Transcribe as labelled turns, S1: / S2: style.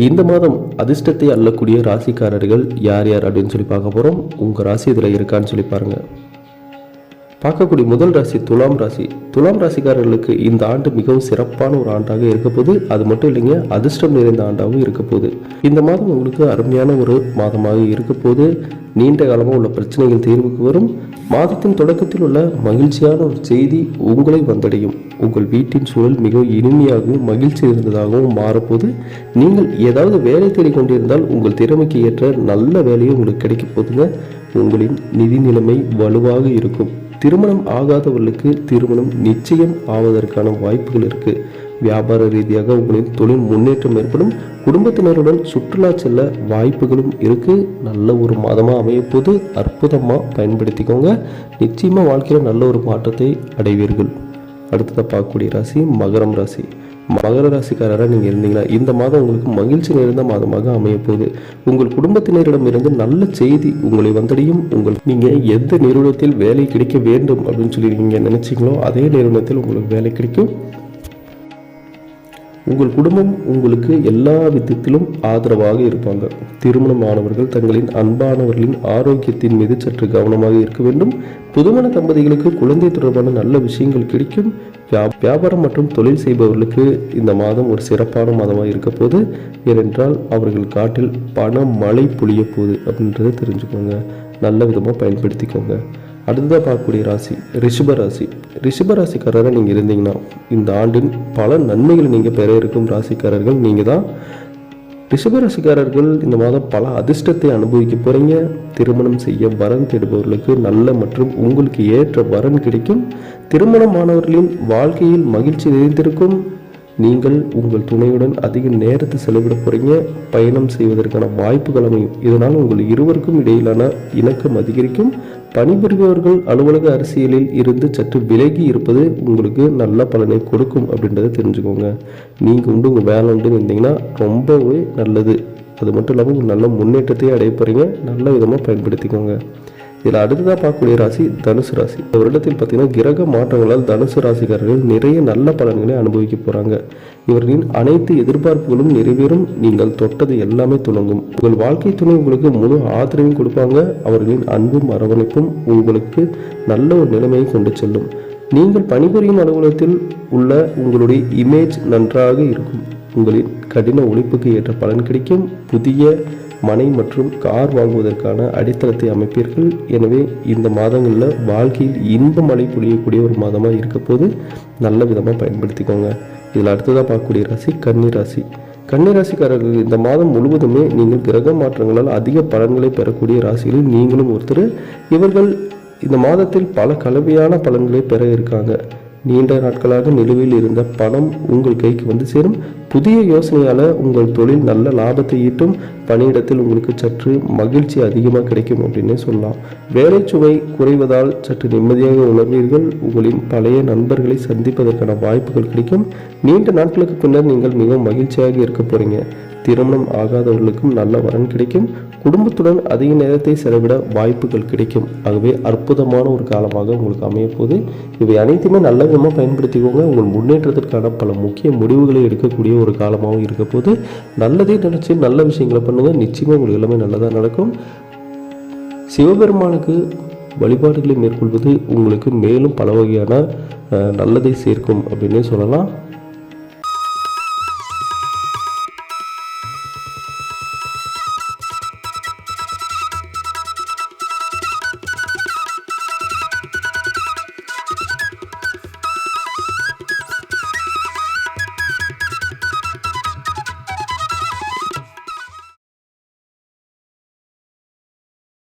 S1: இந்த மாதம் அதிர்ஷ்டத்தை அள்ளக்கூடிய ராசிக்காரர்கள் யார் யார் அப்படின்னு சொல்லி பார்க்க போகிறோம். உங்கள் ராசி இதில் இருக்கான்னு சொல்லி பாருங்கள். பார்க்கக்கூடிய முதல் ராசி துலாம் ராசி. துலாம் ராசிக்காரர்களுக்கு இந்த ஆண்டு மிகவும் சிறப்பான ஒரு ஆண்டாக இருக்க போது. அது மட்டும் இல்லைங்க, அதிர்ஷ்டம் நிறைந்த ஆண்டாகவும் இருக்க போகுது. இந்த மாதம் உங்களுக்கு அருமையான ஒரு மாதமாக இருக்க போது. நீண்ட காலமாக உள்ள பிரச்சனைகள் தீர்வுக்கு வரும். மாதத்தின் தொடக்கத்தில் உள்ள மகிழ்ச்சியான ஒரு செய்தி உங்களை வந்தடையும். உங்கள் வீட்டின் சூழல் மிகவும் இனிமையாகவும் மகிழ்ச்சி இருந்ததாகவும் மாறப்போது. நீங்கள் ஏதாவது வேலை தேடி கொண்டிருந்தால் உங்கள் திறமைக்கு ஏற்ற நல்ல வேலையும் உங்களுக்கு கிடைக்க போதுங்க. உங்களின் நிதி நிலைமை வலுவாக இருக்கும். திருமணம் ஆகாதவர்களுக்கு திருமணம் நிச்சயம் ஆவதற்கான வாய்ப்புகள் இருக்கு. வியாபார ரீதியாக உங்களின் தொழில் முன்னேற்றம் ஏற்படும். குடும்பத்தினருடன் சுற்றுலா செல்ல வாய்ப்புகளும் இருக்கு. நல்ல ஒரு மாதமாக அமையப்போது. அற்புதமாக பயன்படுத்திக்கோங்க. நிச்சயமா வாழ்க்கையில் நல்ல ஒரு மாற்றத்தை அடைவீர்கள். அடுத்ததாக பார்க்கக்கூடிய ராசி மகரம் ராசி. மகர ராசிக்காரராக நீங்கள் இருந்தீங்கன்னா இந்த மாதம் உங்களுக்கு மகிழ்ச்சி நிறைந்த மாதமாக அமையப்போகுது. உங்கள் குடும்பத்தினரிடமிருந்து நல்ல செய்தி உங்களை வந்தடையும். நீங்கள் எந்த நிறுவனத்தில் வேலை கிடைக்க வேண்டும் அப்படின்னு சொல்லி நீங்கள் நினைச்சீங்களோ அதே நிறுவனத்தில் உங்களுக்கு வேலை கிடைக்கும். உங்கள் குடும்பம் உங்களுக்கு எல்லா விதத்திலும் ஆதரவாக இருப்பாங்க. திருமணமானவர்கள் தங்களின் அன்பானவர்களின் ஆரோக்கியத்தின் மீது சற்று கவனமாக இருக்க வேண்டும். புதுமண தம்பதிகளுக்கு குழந்தை தொடர்பான நல்ல விஷயங்கள் கிடைக்கும். வியாபாரம் மற்றும் தொழில் செய்பவர்களுக்கு இந்த மாதம் ஒரு சிறப்பான மாதமாக இருக்க போது. ஏனென்றால் அவர்கள் காட்டில் பண மழை பொழிய போகுது அப்படின்றத தெரிஞ்சுக்கோங்க. நல்ல விதமாக பயன்படுத்திக்கோங்க. அடுத்ததாக பார்க்கக்கூடிய ராசி ரிஷப ராசி. ரிஷப ராசிக்காரராக நீங்கள் இருந்தீங்கன்னா இந்த ஆண்டின் பல நன்மைகளை நீங்கள் பெற இருக்கும் ராசிக்காரர்கள் நீங்கள் தான். ரிஷப ராசிக்காரர்கள் இந்த மாதம் பல அதிர்ஷ்டத்தை அனுபவிக்க போகிறீங்க. திருமணம் செய்ய வரன் தேடுபவர்களுக்கு நல்ல மற்றும் உங்களுக்கு ஏற்ற வரன் கிடைக்கும். திருமணமானவர்களின் வாழ்க்கையில் மகிழ்ச்சி நிறைந்திருக்கும். நீங்கள் உங்கள் துணையுடன் அதிக நேரத்தை செலவிட போகிறீங்க. பயணம் செய்வதற்கான வாய்ப்புகள் அமையும். இதனால் உங்கள் இருவருக்கும் இடையிலான இணக்கம் அதிகரிக்கும். பணிபுரிபவர்கள் அலுவலக அரசியலில் இருந்து சற்று விலகி இருப்பது உங்களுக்கு நல்ல பலனை கொடுக்கும் அப்படின்றத தெரிஞ்சுக்கோங்க. நீங்கள் உண்டு உங்கள் வேலை உண்டுன்னு இருந்தீங்கன்னா ரொம்பவே நல்லது. அது மட்டும் இல்லாமல் உங்கள் நல்ல முன்னேற்றத்தையே அடைய போகிறீங்க. நல்ல விதமாக பயன்படுத்திக்கோங்க. இதில் அடுத்ததாக பார்க்கக்கூடிய ராசி தனுசு ராசி. இந்த வருடத்தில் பார்த்தீங்கன்னா கிரக மாற்றங்களால் தனுசு ராசிக்காரர்கள் நிறைய நல்ல பலன்களை அனுபவிக்க போகிறாங்க. இவர்களின் அனைத்து எதிர்பார்ப்புகளும் நிறைவேறும். நீங்கள் தொட்டது எல்லாமே துணங்கும். உங்கள் வாழ்க்கை துணை உங்களுக்கு முழு ஆதரவையும் கொடுப்பாங்க. அவர்களின் அன்பும் அரவணைப்பும் உங்களுக்கு நல்ல ஒரு நிலைமையை கொண்டு செல்லும். நீங்கள் பணிபுரியும் அலுவலகத்தில் உள்ள உங்களுடைய இமேஜ் நன்றாக இருக்கும். உங்களின் கடின உழைப்புக்கு ஏற்ற பலன் கிடைக்கும். புதிய மனை மற்றும் கார் வாங்குவதற்கான அடித்தளத்தை அமைப்பீர்கள். எனவே இந்த மாதங்களில் வாழ்க்கையில் இன்ப மழை பொழியக்கூடிய ஒரு மாதமாக இருக்க போது நல்ல விதமாக பயன்படுத்திக்கோங்க. இதில் அடுத்ததாக பார்க்கக்கூடிய ராசி கன்னி ராசி. கன்னி ராசிக்காரர்கள் இந்த மாதம் முழுவதுமே நீங்கள் கிரக மாற்றங்களால் அதிக பலன்களை பெறக்கூடிய ராசிகளில் நீங்களும் ஒருத்தர். இவர்கள் இந்த மாதத்தில் பல கலவையான பலன்களை பெற இருக்காங்க. நீண்ட நாட்களாக நிலுவையில் இருந்த பணம் உங்கள் கைக்கு வந்து சேரும். புதிய யோசனையால் உங்கள் தொழில் நல்ல லாபத்தை ஈட்டும். பணியிடத்தில் உங்களுக்கு சற்று மகிழ்ச்சி அதிகமாக கிடைக்கும் அப்படின்னே சொல்லலாம். வேலை சுமை குறைவதால் சற்று நிம்மதியாக உணர்வீர்கள். உங்களின் பழைய நண்பர்களை சந்திப்பதற்கான வாய்ப்புகள் கிடைக்கும். நீண்ட நாட்களுக்கு பின்னர் நீங்கள் மிகவும் மகிழ்ச்சியாக இருக்க போறீங்க. திருமணம் ஆகாதவர்களுக்கும் நல்ல வரன் கிடைக்கும். குடும்பத்துடன் அதிக நேரத்தை செலவிட வாய்ப்புகள் கிடைக்கும். ஆகவே அற்புதமான ஒரு காலமாக உங்களுக்கு அமையப்போது. இவை அனைத்துமே நல்ல விதமாக பயன்படுத்திக்கோங்க. உங்கள் முன்னேற்றத்திற்கான பல முக்கிய முடிவுகளை எடுக்கக்கூடிய ஒரு காலமாகவும் இருக்க போது. நல்லதே நினைச்சு நல்ல விஷயங்களை பண்ணுங்க. நிச்சயமாக உங்களுக்கு எல்லாமே நல்லதாக நடக்கும். சிவபெருமானுக்கு வழிபாடுகளை மேற்கொள்வது உங்களுக்கு மேலும் பல வகையான நல்லதை சேர்க்கும் அப்படின்னே சொல்லலாம்.